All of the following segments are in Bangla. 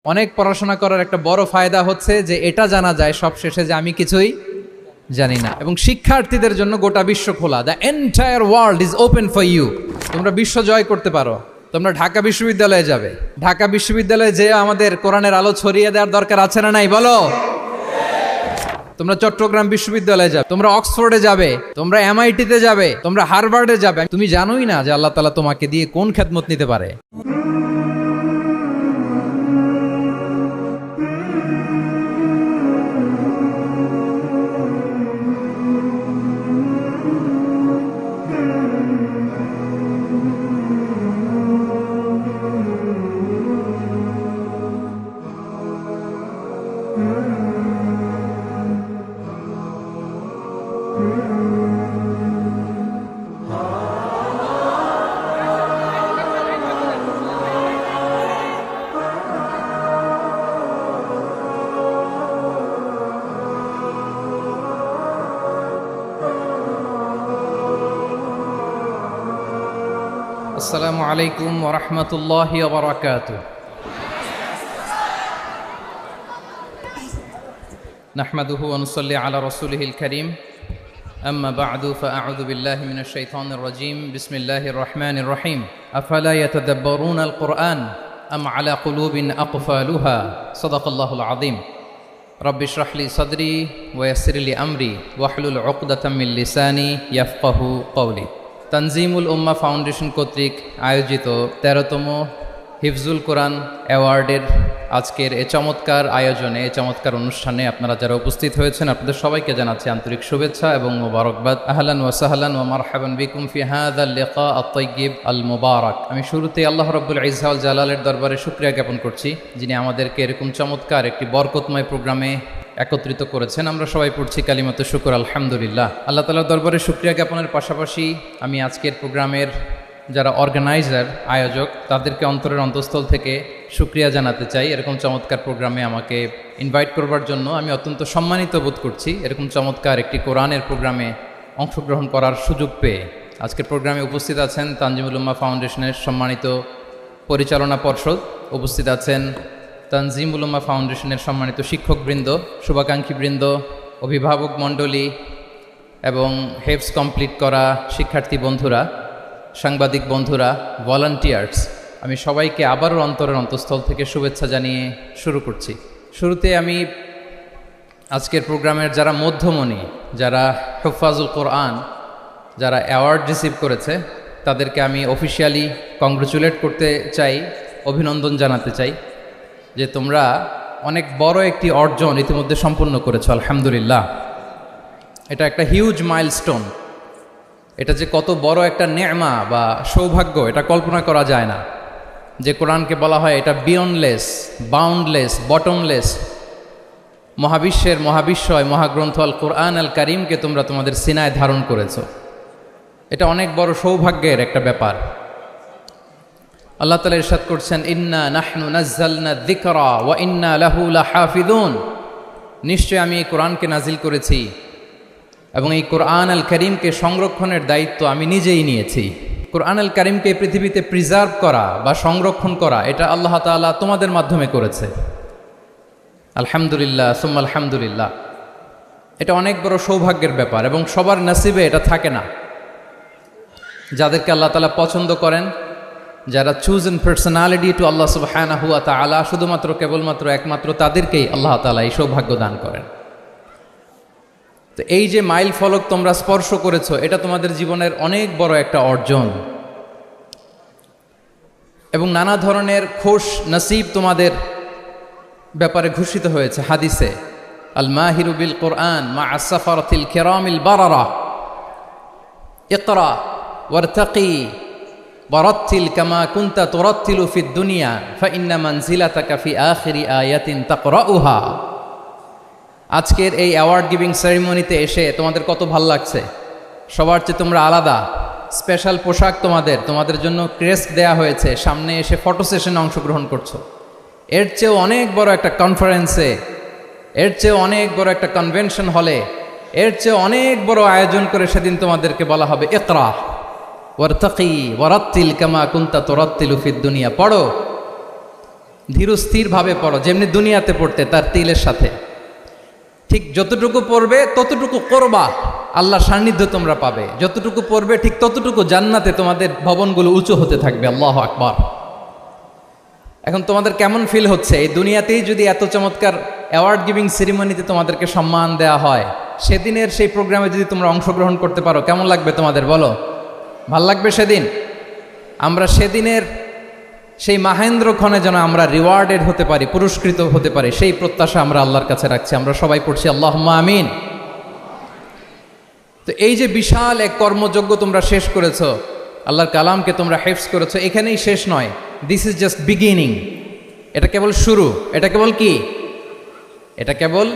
অনেক পড়াশোনা করার একটা বড় ফায়দা হচ্ছে যে এটা জানা যায় সবশেষে যে আমি কিছুই জানি না। এবং শিক্ষার্থীদের জন্য গোটা বিশ্ব খোলা, the entire world is open for you. তোমরা বিশ্ব জয় করতে পারো। তোমরা ঢাকা বিশ্ববিদ্যালয়ে যাবে, ঢাকা বিশ্ববিদ্যালয়ে যে আমাদের কোরআনের আলো ছড়িয়ে দেওয়ার দরকার আছে না নাই বলো? তোমরা চট্টগ্রাম বিশ্ববিদ্যালয়ে যাবে, তোমরা অক্সফোর্ডে যাবে, তোমরা এমআইটিতে যাবে, তোমরা হার্ভার্ডে যাবে। তুমি জানোই না যে আল্লাহ তাআলা তোমাকে দিয়ে কোন খেদমত নিতে পারে। আসসালামু আলাইকুম ওয়া রাহমাতুল্লাহি ওয়া বারাকাতুহু। নাহমাদুহু ওয়া নুসাল্লি আলা রাসূলিহিল কারীম। আম্মা বা'দু ফাআউযু বিল্লাহি মিনাশ শাইতানির রাজীম। বিসমিল্লাহির রাহমানির রহিম। আফালা ইয়াতাদাব্বারুনাল কুরআন আম আলা কুলুবিন আকফালুহা। সাদাকাল্লাহুল আযীম। রাব্বি ইশরাহ লি সাদরি ওয়া ইয়াসসির লি আমরি ওয়াহলুল উকদাতাম মিন লিসানি ইয়াফকাহু কওলি। তানজিমুল উম্মাহ ফাউন্ডেশন কর্তৃক আয়োজিত 13তম হিফজুল কোরআন অ্যাওয়ার্ডের আজকের এ চমৎকার আয়োজনে, এ চমৎকার অনুষ্ঠানে আপনারা যারা উপস্থিত হয়েছেন আপনাদের সবাইকে জানাচ্ছি আন্তরিক শুভেচ্ছা এবং মোবারকবাদ। আহলান ওয়া সাহলান ওয়া মারহাবান বিকুম ফি হাযাল লিকা আত-তাইয়্যিব আল মুবারাক। আমি শুরুতেই আল্লাহ রাব্বুল ইজ্জা ওয়াল জালালের দরবারে শুকরিয়া জ্ঞাপন করছি, যিনি আমাদেরকে এরকম চমৎকার একটি বরকতময় প্রোগ্রামে একত্রিত করেছেন। আমরা সবাই পড়ছি কালিমাতে শুকর আলহামদুলিল্লাহ। আল্লাহ তাআলার দরবারে শুকরিয়া জ্ঞাপনের পাশাপাশি আমি আজকের প্রোগ্রামের যারা অর্গানাইজার, আয়োজক, তাদেরকে অন্তরের অন্তঃস্থল থেকে শুকরিয়া জানাতে চাই। এরকম চমৎকার প্রোগ্রামে আমাকে ইনভাইট করবার জন্য আমি অত্যন্ত সম্মানিত বোধ করছি। এরকম চমৎকার একটি কোরআনের প্রোগ্রামে অংশগ্রহণ করার সুযোগ পেয়ে আজকের প্রোগ্রামে উপস্থিত আছেন তানজিমুল উম্মাহ ফাউন্ডেশনের সম্মানিত পরিচালনা পর্ষদ, উপস্থিত আছেন তানজিমুল উম্মাহ ফাউন্ডেশনের সম্মানিত শিক্ষকবৃন্দ, শুভাকাঙ্ক্ষীবৃন্দ, অভিভাবক মণ্ডলী এবং হেফজ কমপ্লিট করা শিক্ষার্থী বন্ধুরা, সাংবাদিক বন্ধুরা, ভলান্টিয়ার্স, আমি সবাইকে আবারও অন্তরের অন্তঃস্থল থেকে শুভেচ্ছা জানিয়ে শুরু করছি। শুরুতে আমি আজকের প্রোগ্রামের যারা মধ্যমণি, যারা হুফাজুল কোরআন, যারা অ্যাওয়ার্ড রিসিভ করেছে তাদেরকে আমি অফিশিয়ালি কংগ্রেচুলেট করতে চাই, অভিনন্দন জানাতে চাই যে তোমরা অনেক বড় একটি অর্জন ইতিমধ্যে সম্পূর্ণ করেছো, আলহামদুলিল্লাহ। এটা একটা হিউজ মাইলস্টোন। এটা যে কত বড় একটা নেয়মা বা সৌভাগ্য এটা কল্পনা করা যায় না। যে কোরআনকে বলা হয় এটা বিয়ন্ডলেস, বাউন্ডলেস, বটমলেস, মহাবিশ্বের মহাবিশ্বয় মহাগ্রন্থ আল কোরআন আল কারিমকে তোমরা তোমাদের সিনায় ধারণ করেছো। এটা অনেক বড় সৌভাগ্যের একটা ব্যাপার। আল্লাহ তাআলা ইরশাদ করছেন, ইন্না নাহনু নাজ্জালনা যিকরা ওয়া ইন্না লাহু লাহাফিযুন। নিশ্চয় আমি এই কোরআনকে নাজিল করেছি এবং এই কোরআন আল কারীমকে সংরক্ষণের দায়িত্ব আমি নিজেই নিয়েছি। কোরআন আল কারীমকে পৃথিবীতে প্রিজার্ভ করা বা সংরক্ষণ করা এটা আল্লাহ তাআলা তোমাদের মাধ্যমে করেছে। আলহামদুলিল্লাহ সুম্মা আলহামদুলিল্লাহ। এটা অনেক বড় সৌভাগ্যের ব্যাপার এবং সবার নসিবে এটা থাকে না। যাদেরকে আল্লাহ তাআলা পছন্দ করেন, যারা চুজেন পার্সোনালিটি টু আল্লাহ সুবহানাহু ওয়া তাআলা, শুধুমাত্র কেবলমাত্র একমাত্র তাদেরকেই আল্লাহ তাআলা এই সৌভাগ্য দান করেন। তো এই যে মাইল ফলক তোমরা স্পর্শ করেছো, এটা তোমাদের জীবনের অনেক বড় একটা অর্জন এবং নানা ধরনের খুশ নসিব তোমাদের ব্যাপারে ঘোষিত হয়েছে হাদিসে। আল মাহিরু বিল কোরআন মা আসসাফারাতিল কিরামিল বারারা ইকরা ওয়ারতাকি ওয়ারাত্তিল কামা কুনতা তুরাত্তিলু ফিদ দুনিয়া ফাইন্না মানজিলাতাকা ফি আখিরি আয়াতিন তাকরাউহা। আজকের এই অ্যাওয়ার্ড গিভিং সেরিমনিতে এসে তোমাদের কত ভাল লাগছে। সবার চেয়ে তোমরা আলাদা, স্পেশাল পোশাক তোমাদের জন্য ক্রেস্ট দেয়া হয়েছে, সামনে এসে ফটো সেশনে অংশগ্রহণ করছো। এর চেয়েও অনেক বড় একটা কনফারেন্সে, এর চেয়েও অনেক বড় একটা কনভেনশন হলে, এর চেয়ে অনেক বড় আয়োজন করে সেদিন তোমাদেরকে বলা হবে ইকরা ওয়ারতাকি ওয়ারাত্তিল কামা কুনতা তুরাত্তিলু ফিদ দুনিয়া। পড়ো, ধীরস্থিরভাবে পড়ো, যেমনি দুনিয়াতে পড়তে তার তিলের সাথে। ঠিক যতটুকু পড়বে ততটুকু করবা, আল্লাহর সান্নিধ্য তোমরা পাবে। যতটুকু পড়বে ঠিক ততটুকু জান্নাতে তোমাদের ভবনগুলো উঁচু হতে থাকবে। আল্লাহু আকবার। এখন তোমাদের কেমন ফিল হচ্ছে? এই দুনিয়াতেই যদি এত চমৎকার অ্যাওয়ার্ড গিভিং সেরিমনিতে তোমাদেরকে সম্মান দেওয়া হয়, সেদিনের সেই প্রোগ্রামে যদি তোমরা অংশগ্রহণ করতে পারো, কেমন লাগবে তোমাদের বলো? ভাল লাগবে সেদিন? আমরা সেদিনের সেই মাহেন্দ্রক্ষণে যেন আমরা রিওয়ার্ডেড হতে পারি, পুরস্কৃত হতে পারি, সেই প্রত্যাশা আমরা আল্লাহর কাছে রাখছি। আমরা সবাই পড়ছি আল্লাহুম্মা আমিন। তো এই যে বিশাল এক কর্মযজ্ঞ তোমরা শেষ করেছো, আল্লাহর কালামকে তোমরা হেফজ করেছো, এখানেই শেষ নয়। This is just beginning. এটা কেবল শুরু। এটা কেবল কি? এটা কেবল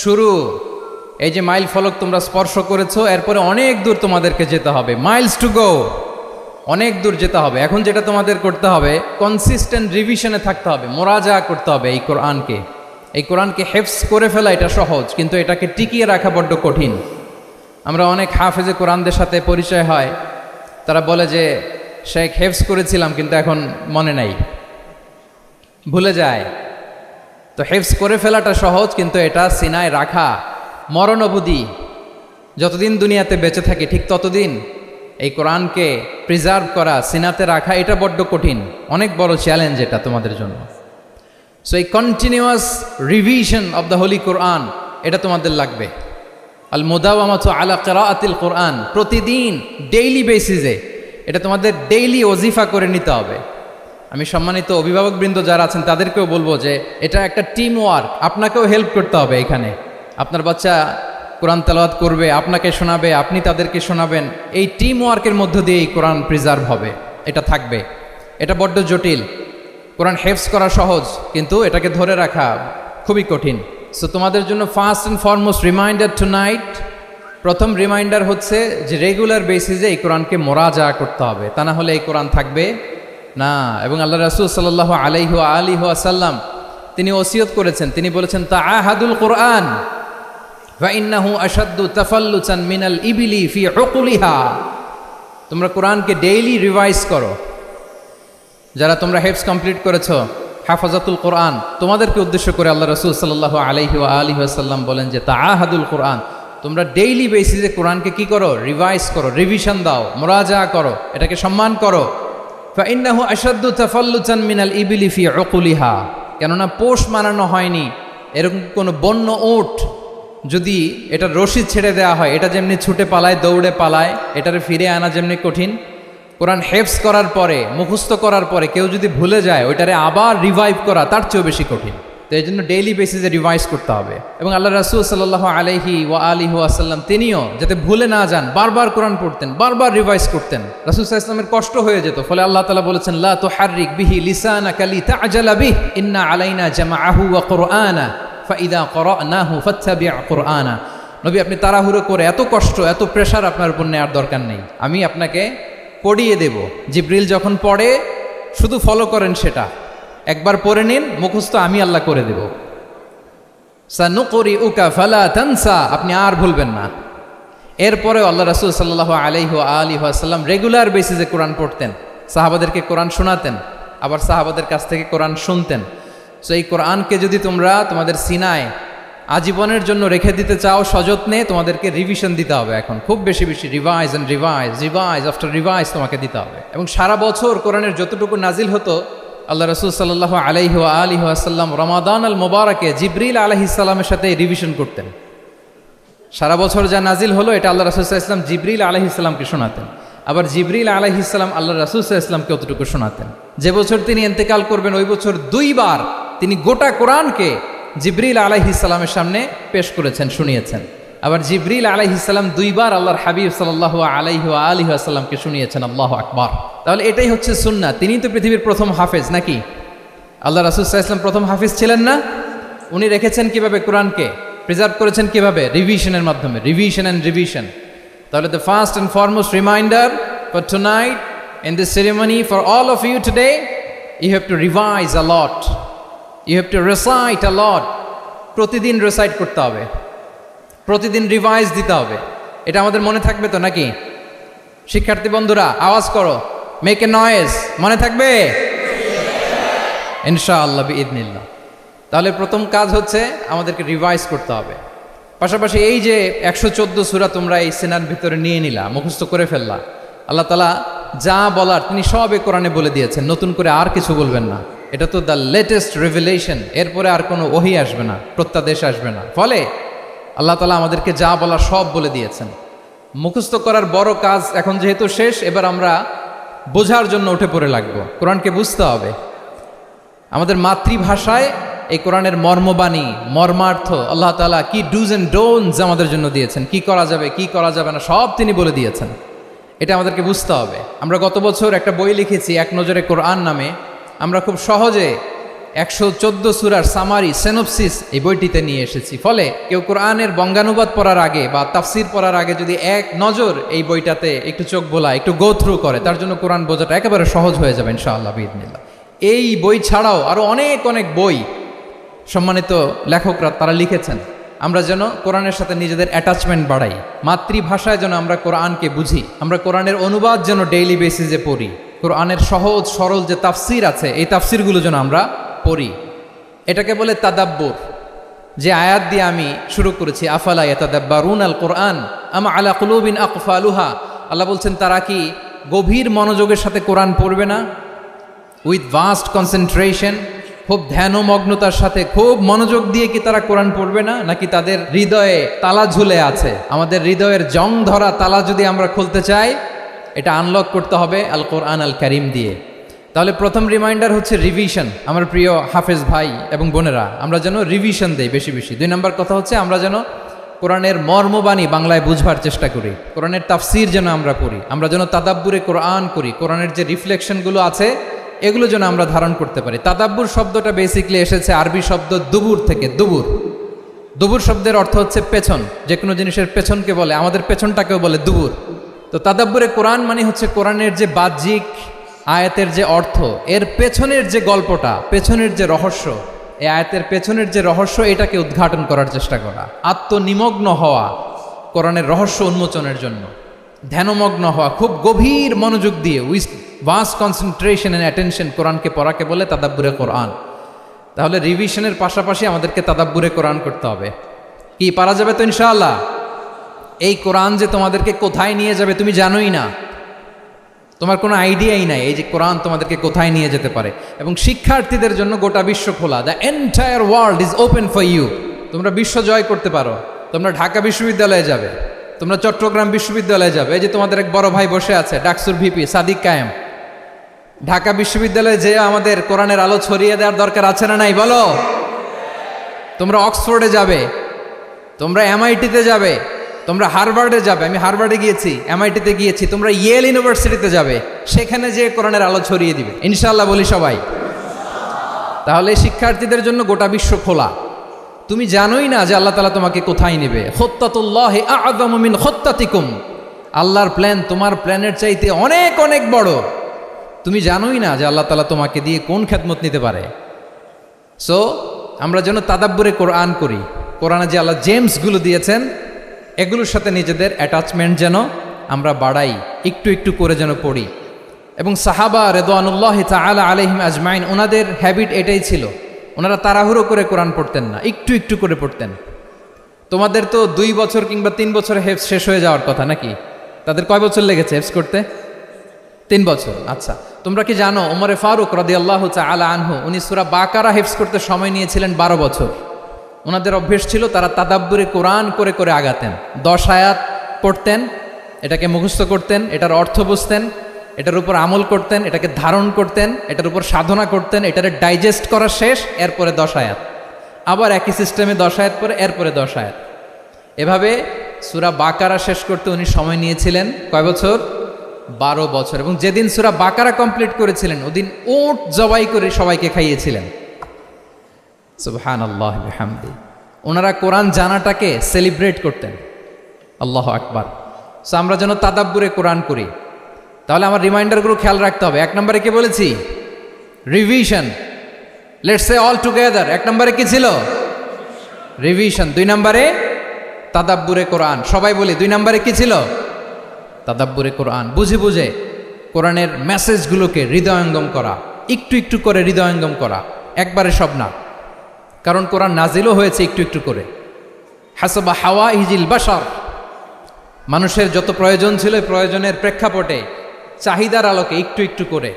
শুরু। এই যে মাইল ফলক তোমরা স্পর্শ করেছো, এরপরে অনেক দূর তোমাদেরকে যেতে হবে। মাইলস টু গো, অনেক দূর যেতে হবে। এখন যেটা তোমাদের করতে হবে, কনসিস্টেন্ট রিভিশনে থাকতে হবে, মোরাজা করতে হবে এই কোরআনকে। এই কোরআনকে হেফজ করে ফেলা এটা সহজ, কিন্তু এটাকে টিকিয়ে রাখা বড্ড কঠিন। আমরা অনেক হাফেজে কোরআনদের সাথে পরিচয় হয়, তারা বলে যে শেখ হেফজ করেছিলাম কিন্তু এখন মনে নাই, ভুলে যায়। তো হেফজ করে ফেলাটা সহজ, কিন্তু এটা সিনায় রাখা মরণ অবধি, যতদিন দুনিয়াতে বেঁচে থাকি ঠিক ততদিন এই কোরআনকে প্রিজার্ভ করা, সিনাতে রাখা, এটা বড্ড কঠিন, অনেক বড় চ্যালেঞ্জ এটা তোমাদের জন্য। সো এই continuous revision of the holy Quran, এটা তোমাদের লাগবে। আল মুদাওয়ামাতু আলা কিরাআতিল কোরআন, প্রতিদিন ডেইলি বেসিসে এটা তোমাদের ডেইলি ওজিফা করে নিতে হবে। আমি সম্মানিত অভিভাবকবৃন্দ যারা আছেন তাদেরকেও বলবো যে এটা একটা টিম ওয়ার্ক, আপনাকেও হেল্প করতে হবে এখানে। আপনার বাচ্চা কোরআন তেলাওয়াত করবে, আপনাকে শোনাবে, আপনি তাদেরকে শোনাবেন। এই টিম ওয়ার্কের মধ্য দিয়ে এই কোরআন প্রিজার্ভ হবে, এটা থাকবে। এটা বড্ড জটিল। কোরআন হেফজ করা সহজ, কিন্তু এটাকে ধরে রাখা খুবই কঠিন। সো তোমাদের জন্য first and foremost reminder tonight, প্রথম রিমাইন্ডার হচ্ছে যে রেগুলার বেসিসে এই কোরআনকে মোরাজা করতে হবে, তা না হলে এই কোরআন থাকবে না। এবং আল্লাহ রাসূল সাল্লাল্লাহু আলাইহি ওয়া আলিহি ওয়াসাল্লাম তিনি ওসিয়ত করেছেন, তিনি বলেছেন তাআহাদুল কোরআন ওয়া ইন্নাহু আশাদ্দু তাফাল্লুচান মিনাল ইবিলি ফি উকুলিহা। তোমরা কোরআনকে ডেইলি রিভাইজ করো। যারা তোমরা হেফজ কমপ্লিট করেছো, হাফাজাতুল কোরআন, তোমাদেরকে উদ্দেশ্য করে আল্লাহ রাসূল সাল্লাল্লাহু আলাইহি ওয়া আলিহি ওয়াসাল্লাম বলেন যে তাআহাদুল কোরআন, তোমরা ডেইলি বেসিসে কোরআনকে কি করো? রিভাইজ করো, রিভিশন দাও, মোরাজা করো, এটাকে সম্মান করো। ফাইন্নাহু আশাদ্দু তাফাল্লুচান মিনাল ইবিলি ফি উকুলিহা, কেননা পোষ মানানো হয়নি এরকম কোনো বন্য উট যদি এটা রশি ছেড়ে দেওয়া হয়, এটা যেমনি ছুটে পালায়, দৌড়ে পালায়, এটারে ফিরে আনা যেমনি কঠিন, কোরআন হেফজ করার পরে, মুখস্থ করার পরে কেউ যদি ভুলে যায়, ওইটারে আবার রিভাইভ করা তার চেয়েও বেশি কঠিন। তো এই জন্য ডেইলি বেসিসে রিভাইজ করতে হবে। এবং আল্লাহ রাসূল সাল্লাল্লাহু আলাইহি ওয়া আলিহি ওয়াসাল্লাম তিনিও যাতে ভুলে না যান, বারবার কোরআন পড়তেন, বারবার রিভাইজ করতেন। রাসূল সাল্লাল্লাহু আলাইহি ওয়াসাল্লামের কষ্ট হয়ে যেত, ফলে আল্লাহ তাআলা বলেছেন লা তুহাররিক বিহি লিসানাকা লিতা'জালা বিহি ইন্না আলাইনা জামাআহু ওয়া কুরআনা ফাইদা ক্বরানাহু ফাত্তাবি' কুরআনা। নবী, আপনি তাড়াহুড়ো করে, এত কষ্ট, এত প্রেশার আপনার উপর নেওয়ার দরকার নেই, আমি আপনাকে পড়িয়ে দেব। জিবরিল যখন পড়ে শুধু ফলো করেন, সেটা একবার পড়ে নিন, মুখস্থ আমি আল্লাহ করে দেব। সানুকরিউকা ফালা তানসা, আপনি আর ভুলবেন না। এরপরে আল্লাহ রাসূল সাল্লাল্লাহু আলাইহি ওয়া আলিহি ওয়াসাল্লাম রেগুলার বেসিসে কোরআন পড়তেন, সাহাবাদেরকে কোরআন শোনাতেন, আবার সাহাবাদের কাছ থেকে কোরআন শুনতেন। সো এই কোরআনকে যদি তোমরা তোমাদের সিনায় আজীবনের জন্য রেখে দিতে চাও সযত্নে, তোমাদেরকে রিভিশন দিতে হবে। এখন খুব বেশি বেশি revise and revise, revise after revise তোমাকে দিতে হবে। এবং সারা বছর কোরআনের যতটুকু নাজিল হতো, আল্লাহ রাসূল সাল্লাল্লাহু আলাইহি ওয়া আলিহি ওয়াসাল্লাম রমাদান আল মুবারাকে জিবরিল আলাইহিস সালামের সাথে রিভিশন করতেন। সারা বছর যা নাজিল হলো, এটা আল্লাহ রাসূল সাল্লাল্লাহু আলাইহি ওয়াসাল্লাম জিবরিল আলাইহিস সালামকে শোনাতেন, আবার জিবরিল আলাইহিস সালাম আল্লাহ রাসূল সাল্লাল্লাহু আলাইহি ওয়াসাল্লামকে অতটুকু শোনাতেন। যে বছর তিনি ইন্তেকাল করবেন, ওই বছর দুইবার তিনি গোটা কোরআনকে জিবরিল আলাইহিস সালামের সামনে পেশ করেছেন, শুনিয়েছেন। আবার জিবরিল আলাইহিস সালাম দুইবার আল্লাহর হাবিব সাল্লাল্লাহু আলাইহি ওয়া আলিহি ওয়াসাল্লামকে শুনিয়েছেন। আল্লাহু আকবার। তাহলে এটাই হচ্ছে সুন্নাহ। তিনি তো পৃথিবীর প্রথম হাফেজ নাকি? আল্লাহ রাসূল সাল্লাল্লাহু আলাইহি ওয়াসাল্লাম প্রথম হাফেজ ছিলেন না? উনি রেখেছেন কিভাবে কোরআনকে? প্রিজার্ভ করেছেন কিভাবে? রিভিশনের মাধ্যমে, রিভিশন অ্যান্ড রিভিশন। তাহলে the first and foremost reminder for tonight in this ceremony for all of you today, you have to revise a lot, you have to recite a lot. প্রতিদিন রিসাইট করতে হবে, প্রতিদিন রিভাইজ দিতে হবে। এটা আমাদের মনে থাকবে তো নাকি? শিক্ষার্থী বন্ধুরা আওয়াজ করো, মেক এ নয়েজ, মনে থাকবে? ইনশাআল্লাহ বিইذনিল্লাহ। তাহলে প্রথম কাজ হচ্ছে আমাদেরকে রিভাইজ করতে হবে। পাশাপাশি এই যে 114 সূরা তোমরা এই সিনার ভিতরে নিয়ে নিলা, মুখস্থ করে ফেললা, আল্লাহ তাআলা যা বলার তিনি সবে কোরআনে বলে দিয়েছেন, নতুন করে আর কিছু বলবেন না। এটা তো দ্য লেটেস্ট রিভিলেশন, এরপরে আর কোনো ওহী আসবে না, প্রত্যাদেশ আসবে না। ফলে আল্লাহ তাআলা আমাদেরকে যা বলার সব বলে দিয়েছেন। মুখস্থ করার বড় কাজ এখন যেহেতু শেষ, এবার আমরা বোঝার জন্য উঠে পড়ে লাগবো। কোরআনকে বুঝতে হবে আমাদের মাতৃভাষায়। এই কোরআনের মর্মবাণী, মর্মার্থ, আল্লাহ তাআলা কি ডুজ অ্যান্ড ডোন্টস আমাদের জন্য দিয়েছেন, কি করা যাবে কি করা যাবে না সব তিনি বলে দিয়েছেন। এটা আমাদেরকে বুঝতে হবে। আমরা গত বছর একটা বই লিখেছি এক নজরে কোরআন নামে। আমরা খুব সহজে 114 সূরার সামারি, সেনোপসিস এই বইটিতে নিয়ে এসেছি। ফলে কেউ কোরআনের বঙ্গানুবাদ পড়ার আগে বা তাফসির পড়ার আগে যদি এক নজর এই বইটাতে একটু চোখ বোলা, একটু গো থ্রু করে, তার জন্য কোরআন বোঝাটা একেবারে সহজ হয়ে যাবে ইনশাআল্লাহ বিইذনিল্লাহ। এই বই ছাড়াও আরও অনেক অনেক বই সম্মানিত লেখকরা তারা লিখেছেন। আমরা যেন কোরআনের সাথে নিজেদের অ্যাটাচমেন্ট বাড়াই, মাতৃভাষায় যেন আমরা কোরআনকে বুঝি, আমরা কোরআনের অনুবাদ যেন ডেইলি বেসিসে পড়ি, কোরআনের সহজ সরল যে তাফসির আছে এই তাফসিরগুলো যেন আমরা পড়ি। এটাকে বলে তাদাব্বুর। যে আয়াত দিয়ে আমি শুরু করেছি, আফালা ইয়াতাদাব্বারুনাল কোরআন আম আলা কুলুবিন আকফালুহা, আল্লাহ বলছেন তারা কি গভীর মনোযোগের সাথে কোরআন পড়বে না? উইথ ভাস্ট কনসেন্ট্রেশন, খুব ধ্যানমগ্নতার সাথে খুব মনোযোগ দিয়ে কি তারা কোরআন পড়বে না? নাকি তাদের হৃদয়ে তালা ঝুলে আছে? আমাদের হৃদয়ের জং ধরা তালা যদি আমরা খুলতে চাই, এটা আনলক করতে হবে আল কোরআন আল কারীম দিয়ে। তাহলে প্রথম রিমাইন্ডার হচ্ছে রিভিশন। আমার প্রিয় হাফেজ ভাই এবং বোনেরা, আমরা যেন রিভিশন দেই বেশি বেশি। 2 নম্বর কথা হচ্ছে আমরা যেন কোরআনের মর্মবাণী বাংলায় বুঝবার চেষ্টা করি, কোরআনের তাফসির যেন আমরা পড়ি, আমরা যেন তাদাব্বুরে কোরআন করি, কোরআনের যে রিফ্লেকশনগুলো আছে এগুলো যেন আমরা ধারণ করতে পারি। তাদাব্বুর শব্দটা বেসিকলি এসেছে আরবি শব্দ দুবুর থেকে। দুবুর, দুবুর শব্দের অর্থ হচ্ছে পেছন, যে কোনো জিনিসের পেছনকে বলে, আমাদের পেছনটাকেও বলে দুবুর। তো তাদাব্বুরে কোরআন মানে হচ্ছে কোরআনের যে বাহ্যিক আয়াতের যে অর্থ, এর পেছনের যে গল্পটা, পেছনের যে রহস্য, এই আয়াতের পেছনের যে রহস্য, এটাকে উদ্ঘাটন করার চেষ্টা করা, আত্মনিমগ্ন হওয়া কোরআনের রহস্য উন্মোচনের জন্য, ধ্যানমগ্ন হওয়া, খুব গভীর মনোযোগ দিয়ে with vast concentration and attention কোরআনকে পড়াকে বলে তাদাব্বুরে কোরআন। তাহলে রিভিশনের পাশাপাশি আমাদেরকে তাদাব্বুরে কোরআন করতে হবে। কি পারা যাবে তো ইনশাআল্লাহ? এই কোরআন যে তোমাদেরকে কোথায় নিয়ে যাবে তুমি জানোই না, তোমার কোনো আইডিয়াই নাই এই যে কোরআন তোমাদেরকে কোথায় নিয়ে যেতে পারে। এবং শিক্ষার্থীদের জন্য গোটা বিশ্ব খোলা, the entire world is open for you. তোমরা বিশ্ব জয় করতে পারো, তোমরা ঢাকা বিশ্ববিদ্যালয়ে যাবে, তোমরা চট্টগ্রাম বিশ্ববিদ্যালয়ে যাবে। এই যে তোমাদের এক বড় ভাই বসে আছে, ডাকসুর ভিপি সাদিক কায়েম। ঢাকা বিশ্ববিদ্যালয়ে যে আমাদের কোরআনের আলো ছড়িয়ে দেওয়ার দরকার আছে না নাই বলো? তোমরা অক্সফোর্ডে যাবে, তোমরা এমআইটিতে যাবে, তোমরা হার্ভার্ডে যাবে। আমি হার্ভার্ডে গিয়েছি, এমআইটিতে গিয়েছি, তোমরা ইয়েল ইউনিভার্সিটিতে যাবে, সেখানে যে কোরআনের আলো ছড়িয়ে দিবে ইনশাআল্লাহ বলি সবাই। তাহলে শিক্ষার্থীদের জন্য গোটা বিশ্ব খোলা। তুমি জানোই না যে আল্লাহ তাআলা তোমাকে কোথায় নেবে। খুত্তাতুল্লাহি আ'যামু মিন খুত্তাতিকুম, আল্লাহর প্ল্যান তোমার প্ল্যানের চাইতে অনেক অনেক বড়। তুমি জানোই না যে আল্লাহ তাআলা তোমাকে দিয়ে কোন খেদমত নিতে পারে। সো আমরা যেন তাদাব্বুরে কোরআন করি, কোরআনে যে আল্লাহ জেমসগুলো দিয়েছেন এগুলোর সাথে নিজেদের অ্যাটাচমেন্ট যেন আমরা বাড়াই, একটু একটু করে যেন পড়ি। এবং সাহাবা রিদওয়ানুল্লাহি তাআলা আলাইহিম আজমাইন, ওনাদের হ্যাবিট এটাই ছিল, ওনারা তাড়াহুড়ো করে কোরআন পড়তেন না, একটু একটু করে পড়তেন। তোমাদের তো 2 বছর কিংবা 3 বছরে হেফজ শেষ হয়ে যাওয়ার কথা নাকি? তাদের কয় বছর লেগেছে হেফজ করতে? 3 বছর। আচ্ছা, তোমরা কি জানো ওমরে ফারুক রাদিয়াল্লাহু তাআলা আনহু উনি সূরা বাকারা হেফজ করতে সময় নিয়েছিলেন 12 বছর। ওনাদের অভ্যেস ছিল তারা তাদাব্বুরে কোরআন করে করে আগাতেন। 10 আয়াত পড়তেন, এটাকে মুখস্থ করতেন, এটার অর্থ বুঝতেন, এটার উপর আমল করতেন, এটাকে ধারণ করতেন, এটার উপর সাধনা করতেন, এটারে ডাইজেস্ট করা শেষ, এরপরে 10 আয়াত, আবার একই সিস্টেমে 10 আয়াত পরে এরপরে 10 আয়াত। এভাবে সূরা বাকারা শেষ করতে উনি সময় নিয়েছিলেন কয় বছর? 12 বছর। এবং যেদিন সূরা বাকারা কমপ্লিট করেছিলেন ওদিন উট জবাই করে সবাইকে খাইয়েছিলেন। সুবহানাল্লাহি ওয়া বিহামদি। ওনারা কোরআন জানাটাকে সেলিব্রেট করতেন। আল্লাহু আকবার। সো আমরা যেন তাদাব্বুরে কোরআন করি। তাহলে আমার রিমাইন্ডারগুলো খেয়াল রাখতে হবে। 1 নম্বরে কি বলেছি? Revision. Let's say all together. 1 নম্বরে কি ছিল? রিভিশন। 2 নম্বরে তাদাব্বুরে কোরআন। সবাই বলি 2 নম্বরে কি ছিল? তাদাব্বুরে কোরআন। বুঝে বুঝে কোরআনের মেসেজগুলোকে হৃদয়ঙ্গম করা, একটু একটু করে হৃদয়ঙ্গম করা, একবারে সব না। কারণ কোরআন নাজিলও হয়েছে একটু একটু করে। হাসাবা হাওয়াইজিল বাশার, মানুষের যত প্রয়োজন ছিল প্রয়োজনের প্রেক্ষাপটে চাহিদার আলোকে একটু একটু করে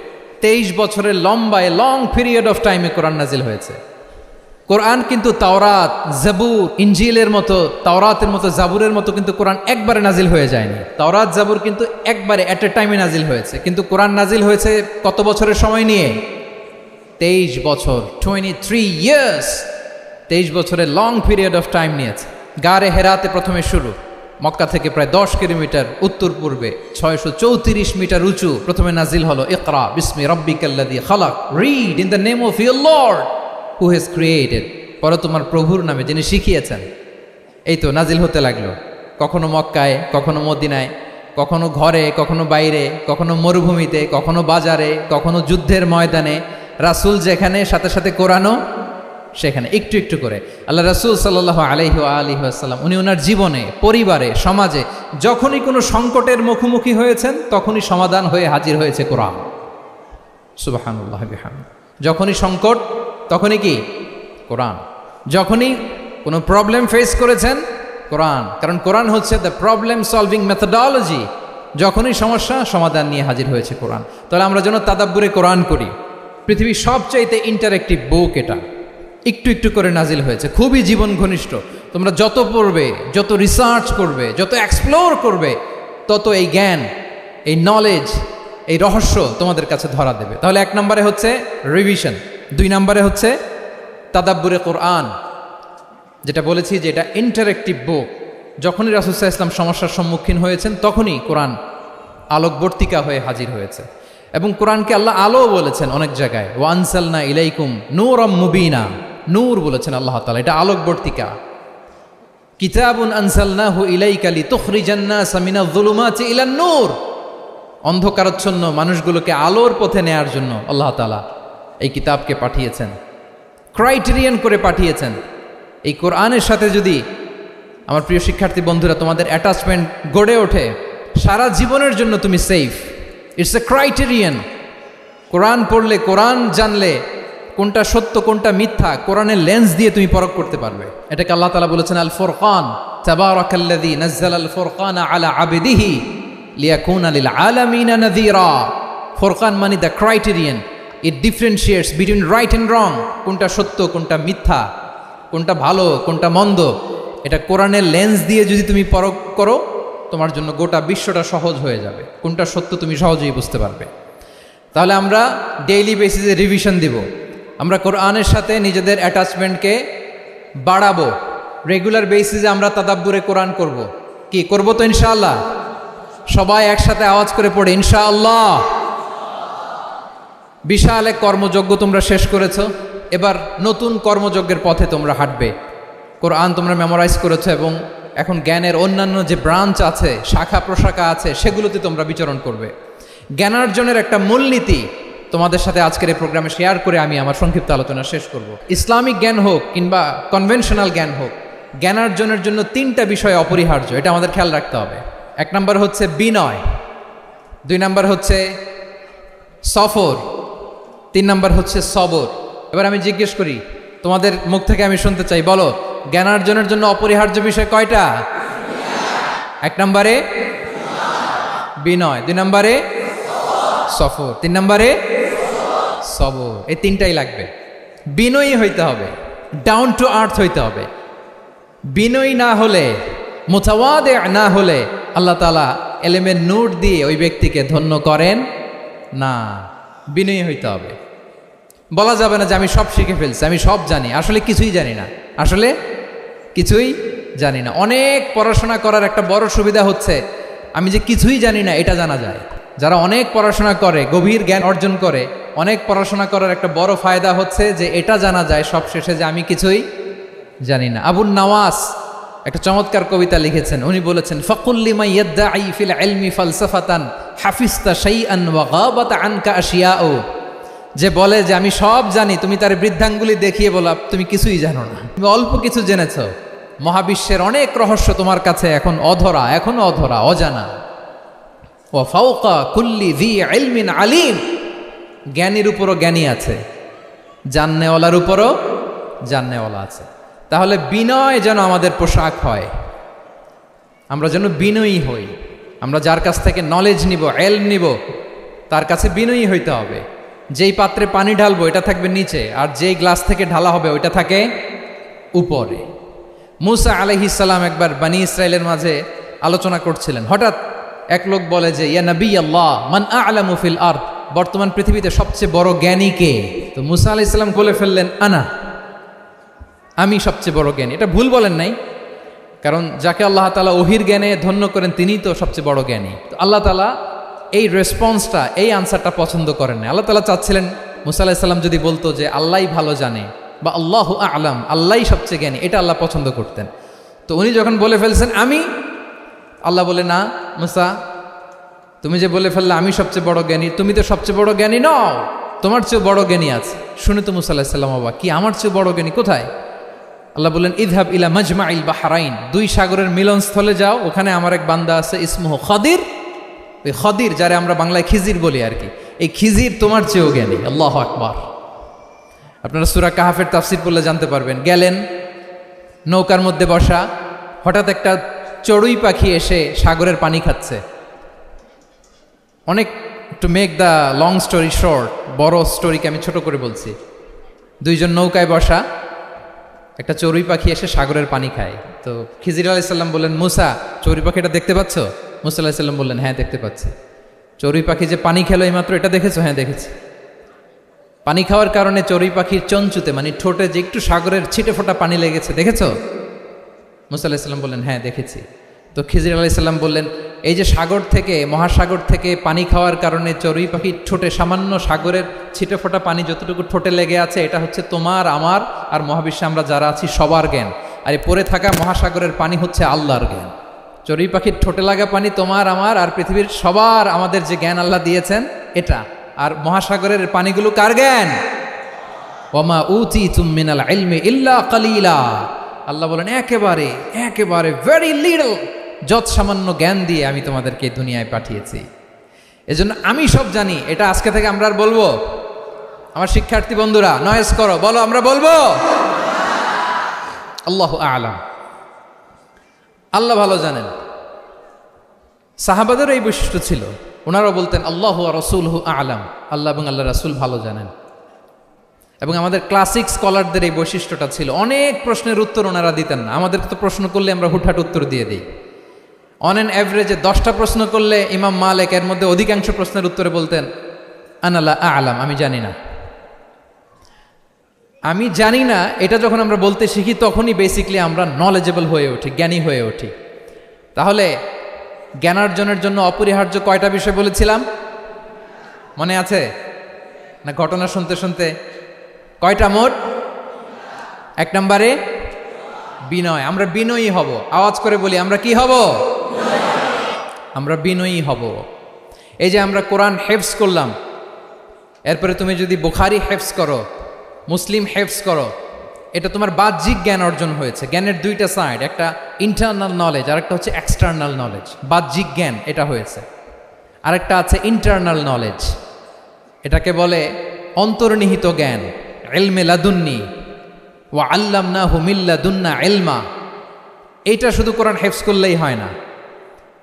23 বছরের লম্বায় লং পিরিয়ড অফ টাইমে কোরআন নাজিল হয়েছে। কোরআন কিন্তু তাওরাত, জাবুর, ইনজিলের মতো, তাওরাতের মতো, জাবুরের মতো কিন্তু কোরআন একবারে নাজিল হয়ে যায়নি। তাওরাত, জাবুর কিন্তু একবারে এট এ টাইমে নাজিল হয়েছে, কিন্তু কোরআন নাজিল হয়েছে কত বছরের সময় নিয়ে? 23 বছর, 23 ইয়ার্স। 23 বছরের লং পিরিয়ড অফ টাইম নিয়েছে। গারে হেরাতে প্রথমে শুরু, মক্কা থেকে প্রায় 10 কিলোমিটার উত্তর পূর্বে 634 মিটার উঁচু প্রথমে নাজিল হলো ইকরা বিসমি রাব্বিকাল্লাযী খালাক, read in the name of your lord who has created, পরে তোমার প্রভুর নামে যিনি শিখিয়েছেন। এই তো নাজিল হতে লাগলো, কখনো মক্কায়, কখনো মদিনায়, কখনো ঘরে, কখনো বাইরে, কখনো মরুভূমিতে, কখনো বাজারে, কখনো যুদ্ধের ময়দানে। রাসূল যেখানে, সাথে সাথে কোরআনও সেখানে, একটু একটু করে। আল্লাহ রাসূল সাল্লাল্লাহু আলাইহি ওয়া আলিহি ওয়াসাল্লাম উনি ওনার জীবনে, পরিবারে, সমাজে যখনই কোনো সংকটের মুখোমুখি হয়েছেন তখনই সমাধান হয়ে হাজির হয়েছে কোরআন। সুবহানাল্লাহ বিহামদিহি। যখনই সংকট তখনই কি? কোরআন। যখনই কোনো প্রবলেম ফেস করেছেন, কোরআন। কারণ কোরআন হচ্ছে দ্য প্রবলেম সলভিং মেথোডোলজি। যখনই সমস্যা, সমাধান নিয়ে হাজির হয়েছে কোরআন। তাহলে আমরা যেন তাদাব্বুরে কোরআন করি। পৃথিবীর সবচাইতে ইন্টারেক্টিভ বুক এটা, একটু একটু করে নাজিল হয়েছে, খুবই জীবন ঘনিষ্ঠ। তোমরা যত পড়বে, যত রিসার্চ করবে, যত এক্সপ্লোর করবে, তত এই জ্ঞান, এই নলেজ, এই রহস্য তোমাদের কাছে ধরা দেবে। তাহলে 1 নম্বরে হচ্ছে রিভিশন, 2 নম্বরে হচ্ছে তাদাব্বুরে কোরআন, যেটা বলেছি যে এটা ইন্টারেক্টিভ বুক। যখনই রাসূল সাল্লাল্লাহু আলাইহি ওয়াসাল্লাম সমস্যার সম্মুখীন হয়েছেন তখনই কোরআন আলোকবর্তিকা হয়ে হাজির হয়েছে। এবং কোরআনকে আল্লাহ আলো বলেছেন অনেক জায়গায়, ওয়া আনসালনা ইলাইকুম নূরাম মুবিনা, নূর বলেছেন আল্লাহ তাআলা, এটা আলোকবর্তিকা। কিতাবুন আনসালনাহু ইলাইকা লিতুখরিজান নাসা মিনাজ যুলুমাতি ইলান নূর, অন্ধকারাচ্ছন্ন মানুষগুলোকে আলোর পথে নেয়ার জন্য আল্লাহ তাআলা এই কিতাবকে পাঠিয়েছেন, ক্রাইটেরিয়ান করে পাঠিয়েছেন। এই কোরআনের সাথে যদি আমার প্রিয় শিক্ষার্থী বন্ধুরা তোমাদের অ্যাটাচমেন্ট গড়ে ওঠে, সারা জীবনের জন্য তুমি সেফ। It's a criterion. কোরআন পড়লে, কোরআন জানলে কোনটা সত্য কোনটা মিথ্যা কোরআনের লেন্স দিয়ে তুমি পরখ করতে পারবে। এটাকে আল্লাহ তাআলা বলেছেন আল ফুরকান, তাবারাকাল্লাযী নাযালাল ফুরকানা আলা আবদিহি লিয়াকুনা লিল আলামিনা নাযীরা। ফুরকান মানে the criterion, it differentiates between right and রং। কোনটা সত্য কোনটা মিথ্যা, কোনটা ভালো কোনটা মন্দ, এটা কোরআনের লেন্স দিয়ে যদি তুমি পরখ করো, তোমার জন্য গোটা বিশ্বটা সহজ হয়ে যাবে। কোনটা সত্য তুমি সহজেই বুঝতে পারবে। তাহলে আমরা ডেইলি বেসিসে রিভিশন দিব, আমরা কোরআনের সাথে নিজেদের অ্যাটাচমেন্টকে বাড়াবো। রেগুলার বেসিসে আমরা তাদাব্বুরে কোরআন করব। কি করব? তো ইনশাআল্লাহ সবাই একসাথে আওয়াজ করে পড়ে ইনশাআল্লাহ। বিশাল এক কর্মযজ্ঞ তোমরা শেষ করেছো, এবার নতুন কর্মযজ্ঞের পথে তোমরা হাঁটবে। কোরআন তোমরা মেমোরাইজ করেছো এবং এখন জ্ঞানের অন্যান্য যে ব্রাঞ্চ আছে, শাখা প্রশাখা আছে, সেগুলোতে তোমরা বিচরণ করবে। জ্ঞানার্জনের একটা মূলনীতি তোমাদের সাথে আজকের এই প্রোগ্রামে শেয়ার করে আমি আমার সংক্ষিপ্ত আলোচনা শেষ করব। ইসলামিক জ্ঞান হোক কিংবা কনভেনশনাল জ্ঞান হোক, জ্ঞানার্জনের জন্য 3টা বিষয় অপরিহার্য, এটা আমাদের খেয়াল রাখতে হবে। 1 নম্বর হচ্ছে বিনয়, 2 নম্বর হচ্ছে সফর, 3 নম্বর হচ্ছে সবর। এবার আমি জিজ্ঞেস করি, তোমাদের মুখ থেকে আমি শুনতে চাই, বলো জ্ঞানার্জনের জন্য অপরিহার্য বিষয় কয়টা? 1 নম্বরে বিনয়, 2 নম্বরে সফর, 3 নম্বরে সবর। এই 3টাই লাগবে। বিনয়ী হইতে হবে, ডাউন টু আর্থ হইতে হবে। বিনয়ী না হলে, মুতাওয়াদি না হলে আল্লাহ তাআলা এলেমের নূর দিয়ে ওই ব্যক্তিকে ধন্য করেন না। বিনয়ী হইতে হবে। বলা যাবে না যে আমি সব শিখে ফেলছি, আমি সব জানি, আসলে কিছুই জানি না, আসলে কিছুই জানি না। অনেক পড়াশোনা করার একটা বড় সুবিধা হচ্ছে আমি যে কিছুই জানি না এটা জানা যায়। যারা অনেক পড়াশোনা করে, গভীর জ্ঞান অর্জন করে, অনেক পড়াশোনা করার একটা বড় ফায়দা হচ্ছে যে এটা জানা যায় সব শেষে যে আমি কিছুই জানি না। আবুন নাওয়াস একটা চমৎকার কবিতা লিখেছেন। উনি বলেছেন, ফাকুল লিমান ইয়াদদাঈ ফিল ইলমি ফালসাফাতান হাফিজতা শাইআন ওয়া গাবাত আনকা আশিয়াউ। যে বলে যে আমি সব জানি, তুমি তার বৃদ্ধাঙ্গুলি দেখিয়ে বলা তুমি কিছুই জানো না, তুমি অল্প কিছু জেনেছ। মহাবিশ্বের অনেক রহস্য তোমার কাছে এখন অধরা, এখনো অধরা, অজানা। ওয়া ফাওকা কুল্লি যী ইলমিন আলিম, জ্ঞানীর উপরও জ্ঞানী আছে, জাননেওয়ালার উপরও জাননেওয়ালা আছে। তাহলে বিনয় যেন আমাদের পোশাক হয়, আমরা যেন বিনয়ী হই। আমরা যার কাছ থেকে নলেজ নিব, এলম নিব, তার কাছে বিনয়ী হইতে হবে। যেই পাত্রে পানি ঢালবো এটা থাকবে নিচে, আর যেই গ্লাস থেকে ঢালা হবে ওইটা থাকে উপরে। মুসা আলাইহিস সালাম একবার বানি ইসরায়েলের মাঝে আলোচনা করছিলেন, হঠাৎ এক লোক বলে যে ইয়া নবী আল্লাহ মান আ'লামু ফিল আরদ, বর্তমান পৃথিবীতে সবচেয়ে বড় জ্ঞানী কে? তো মুসা আলাইহিস সালাম বলে ফেললেন আনা, আমি সবচেয়ে বড় জ্ঞানী। এটা ভুল বলেন নাই, কারণ যাকে আল্লাহ তাআলা ওহির জ্ঞানে ধন্য করেন তিনিই তো সবচেয়ে বড় জ্ঞানী। তো আল্লাহ তাআলা এই রেসপন্সটা, এই আনসারটা পছন্দ করেন না। আল্লাহ তাআলা চাচ্ছিলেন মুসা আলাইহিস সালাম যদি বলতো যে আল্লাহই ভালো জানে বা আল্লাহু আ'লাম, আল্লাহই সবচেয়ে জ্ঞানী, এটা আল্লাহ পছন্দ করতেন। তো উনি যখন বলে ফেলছেন আমি, আল্লাহ বলে না মুসা, তুমি যে বলে ফেললে আমি সবচেয়ে বড় জ্ঞানী, তুমি তো সবচেয়ে বড় জ্ঞানী নও, তোমার চেয়েও বড় জ্ঞানী আছে। শুনে তো মুসা আলাইহিস সালাম অবাক, কি আমার চেয়েও বড় জ্ঞানী কোথায়? আল্লাহ বললেন ইযহাব ইলা মাজমাইল বাহরাইন, দুই সাগরের মিলনস্থলে যাও, ওখানে আমার এক বান্দা আছে ইসমুহু খদির। ওই খদির, যারে আমরা বাংলায় খিজির বলি আর কি, এই খিজির তোমার চেয়েও জ্ঞানী। আল্লাহু আকবার। আপনারা সূরা কাহাফের তাফসীর পড়লে জানতে পারবেন। গেলেন, নৌকার মধ্যে বসা, হঠাৎ একটা চড়ুই পাখি এসে সাগরের পানি খাচ্ছে। অনেক, to make the long story short, বড় স্টোরিকে আমি ছোট করে বলছি। দুইজন নৌকায় বসা, একটা চড়ুই পাখি এসে সাগরের পানি খায়। তো খিজির আলাইহিস সালাম বললেন মুসা, চড়ুই পাখিটা দেখতে পাচ্ছ? মুসা আলাইহিস সালাম বললেন হ্যাঁ দেখতে পাচ্ছি। চড়ুই পাখি যে পানি খেলো এইমাত্র, এটা দেখেছো? হ্যাঁ দেখেছি। পানি খাওয়ার কারণে চড়ুই পাখির চঞ্চুতে, মানে ঠোঁটে যে একটু সাগরের ছিটে ফোটা পানি লেগেছে, দেখেছো? মুসা আলাইহিস সালাম বললেন হ্যাঁ দেখেছি। তো খিজির আলাইহিস সালাম বললেন এই যে সাগর থেকে, মহাসাগর থেকে পানি খাওয়ার কারণে চড়ুই পাখির ঠোঁটে সামান্য সাগরের ছিটে ফোটা পানি যতটুকু ঠোঁটে লেগে আছে, এটা হচ্ছে তোমার, আমার আর মহাবিশ্বে আমরা যারা আছি সবার জ্ঞান। আর এই পড়ে থাকা মহাসাগরের পানি হচ্ছে আল্লাহর জ্ঞান। চড়ুই পাখির ঠোঁটে লাগা পানি তোমার, আমার আর পৃথিবীর সবার, আমাদের যে জ্ঞান আল্লাহ দিয়েছেন এটা। আর মহাসাগরের পানিগুলো কার জ্ঞান? ওয়ামা উতীতুম মিনাল ইলমি ইল্লা কালিলা। আল্লাহ বলেন একেবারে একেবারে ভেরি লিটল, যত সামান্য জ্ঞান দিয়ে আমি তোমাদেরকে দুনিয়ায় পাঠিয়েছি। এজন্য আমি সব জানি, এটা আজকে থেকে আমরা আর বলবো? আমার শিক্ষার্থী বন্ধুরা নয়েজ করো, বলো আমরা বলবো আল্লাহু আ'লাম। আল্লাহ ভালো জানেন। সাহাবাদেরও এই বৈশিষ্ট্য ছিল, ওনারাও বলতেন আল্লাহু ওয়া রাসূলুহু আ'লাম, আল্লাহ এবং আল্লাহ রাসূল ভালো জানেন। এবং আমাদের ক্লাসিক স্কলারদের এই বৈশিষ্ট্যটা ছিল, অনেক প্রশ্নের উত্তর ওনারা দিতেন না। আমাদের তো প্রশ্ন করলে আমরা হুটহাট উত্তর দিয়ে দিই। অন অ্যান অ্যাভারেজে 10টা প্রশ্ন করলে ইমাম মালিক এর মধ্যে অধিকাংশ প্রশ্নের উত্তরে বলতেন আনা লা আ'লাম, আমি জানি না। আমি জানি না এটা যখন আমরা বলতে শিখি, তখনই বেসিকলি আমরা নলেজেবল হয়ে উঠি, জ্ঞানী হয়ে উঠি। তাহলে জ্ঞানার্জনের জন্য অপরিহার্য কয়টা বিষয় বলেছিলাম, মনে আছে না? ঘটনা শুনতে শুনতে কয়টা মোট? 1 নম্বরে বিনয়। আমরা বিনয়ী হব। আওয়াজ করে বলি আমরা কি হব? আমরা বিনয়ী হব। এই যে আমরা কোরআন হেফজ করলাম, এরপরে তুমি যদি বুখারী হেফজ করো, মুসলিম হেফজ করো, এটা তোমার বাহ্যিক জ্ঞান অর্জন হয়েছে। জ্ঞানের দুইটা সাইড, একটা ইন্টারনাল নলেজ আর একটা হচ্ছে এক্সটার্নাল নলেজ। বাহ্যিক জ্ঞান এটা হয়েছে, আরেকটা আছে ইন্টারনাল নলেজ, এটাকে বলে অন্তর্নিহিত জ্ঞান। ইলমে লাদুন্নি ওয়া আল্লামনাহু মিন লাদুন্না ইলমা। এইটা শুধু কোরআন হেফজ করলেই হয় না,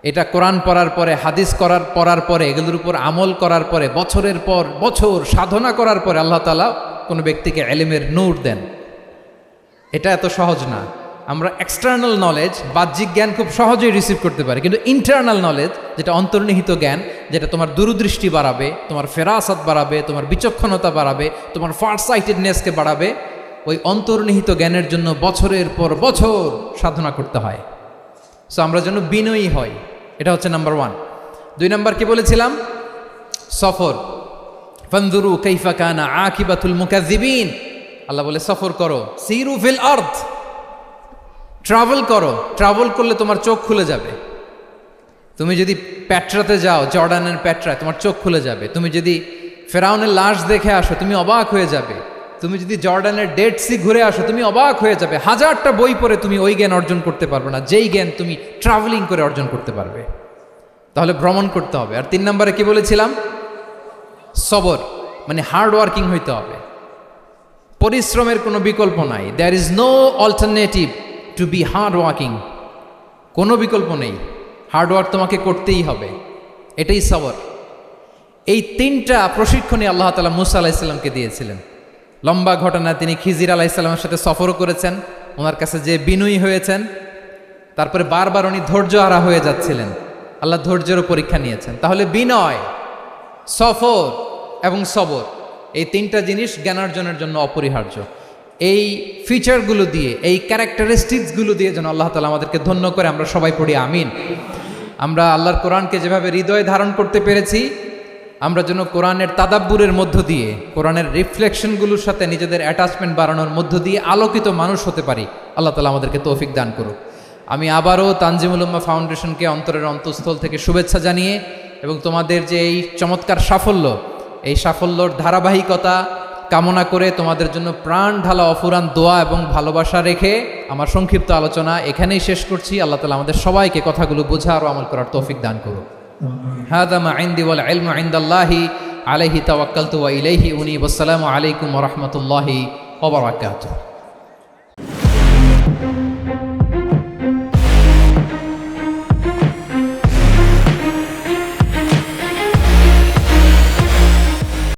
এটা কোরআন পড়ার পরে, হাদিস পড়ার পরে, এগুলোর উপর আমল করার পরে, বছরের পর বছর সাধনা করার পরে আল্লাহ তাআলা কোনো ব্যক্তিকে ইলমের নূর দেন। এটা এত সহজ না। আমরা এক্সটার্নাল নলেজ, বাহ্যিক জ্ঞান খুব সহজেই রিসিভ করতে পারি, কিন্তু ইন্টারনাল নলেজ, যেটা অন্তর্নিহিত জ্ঞান, যেটা তোমার দূরদৃষ্টি বাড়াবে, তোমার ফেরাসাত বাড়াবে, তোমার বিচক্ষণতা বাড়াবে, তোমার ফার সাইটেডনেসকে বাড়াবে, ওই অন্তর্নিহিত জ্ঞানের জন্য বছরের পর বছর সাধনা করতে হয়। সো আমরা যেন বিনয়ী হই, এটা হচ্ছে নাম্বার 1। 2 নাম্বার কি বলেছিলাম? সফর। ফানজুরু কাইফা কানা আকিবাতুল মুকাজ্জিবিন। আল্লাহ বলে সফর করো, সিরু ফিল আরদ, ট্রাভেল করো। ট্রাভেল করলে তোমার চোখ খুলে যাবে। তুমি যদি পেট্রাতে যাও, জর্ডানের পেট্রায়, তোমার চোখ খুলে যাবে। তুমি যদি ফেরাউনের লাশ দেখে আসো, তুমি অবাক হয়ে যাবে। তুমি যদি জর্ডানের ডেড সি ঘুরে আসো, তুমি অবাক হয়ে যাবে। 1000টা বই পড়ে তুমি ওই জ্ঞান অর্জন করতে পারবে না, যেই জ্ঞান তুমি ট্রাভেলিং করে অর্জন করতে পারবে। তাহলে ভ্রমণ করতে হবে। আর 3 নম্বরে কি বলেছিলাম? সবর। মানে হার্ড ওয়ার্কিং হইতে হবে, পরিশ্রমের কোনো বিকল্প নাই। There is no alternative to be hard working, কোনো বিকল্প নেই, হার্ড ওয়ার্ক তোমাকে করতেই হবে, এটাই সবর। এই তিনটা প্রশিক্ষণই আল্লাহ তাআলা মুসা আলাইহিসসালামকে দিয়েছিলেন। লম্বা ঘটনা, তিনি খিজির আলাইহিসসালামের সাথে সফরও করেছেন, ওনার কাছে যে বিনয়ী হয়েছেন, তারপরে বারবার উনি ধৈর্য হারা হয়ে যাচ্ছিলেন, আল্লাহ ধৈর্যেরও পরীক্ষা নিয়েছেন। তাহলে বিনয়, সফর এবং সবর, এই তিনটা জিনিস জ্ঞানার্জনের জন্য অপরিহার্য। এই ফিচারগুলো দিয়ে, এই ক্যারেক্টারিস্টিক্সগুলো দিয়ে যেন আল্লাহ তাআলা আমাদেরকে ধন্য করে। আমরা সবাই পড়ি আমিন। আমরা আল্লাহর কোরআনকে যেভাবে হৃদয়ে ধারণ করতে পেরেছি, আমরা যেন কোরআনের তাদাব্বুরের মধ্য দিয়ে, কোরআনের রিফ্লেকশনগুলোর সাথে নিজেদের অ্যাটাচমেন্ট বাড়ানোর মধ্য দিয়ে আলোকিত মানুষ হতে পারি। আল্লাহ তাআলা আমাদেরকে তৌফিক দান করুক। আমি আবারও তানজিমুল উম্মাহ ফাউন্ডেশনকে অন্তরের অন্তঃস্থল থেকে শুভেচ্ছা জানিয়ে এবং তোমাদের যে এই চমৎকার সাফল্য, এই সাফল্যর ধারাবাহিকতা কামনা করে তোমাদের জন্য প্রাণ ঢালা অফুরান দোয়া এবং ভালোবাসা রেখে আমার সংক্ষিপ্ত আলোচনা এখানেই শেষ করছি। আল্লাহ তাআলা আমাদের সবাইকে কথাগুলো বোঝা আর আমল করার তৌফিক দান করুক। হাদা মা ইনদি ওয়াল ইলমু ইনদাল্লাহি আলাইহি তাওয়াক্কালতু ওয়া ইলাইহি উনীব। আসসালামু আলাইকুম ওয়া রাহমাতুল্লাহি ওয়া বারাকাতুহু।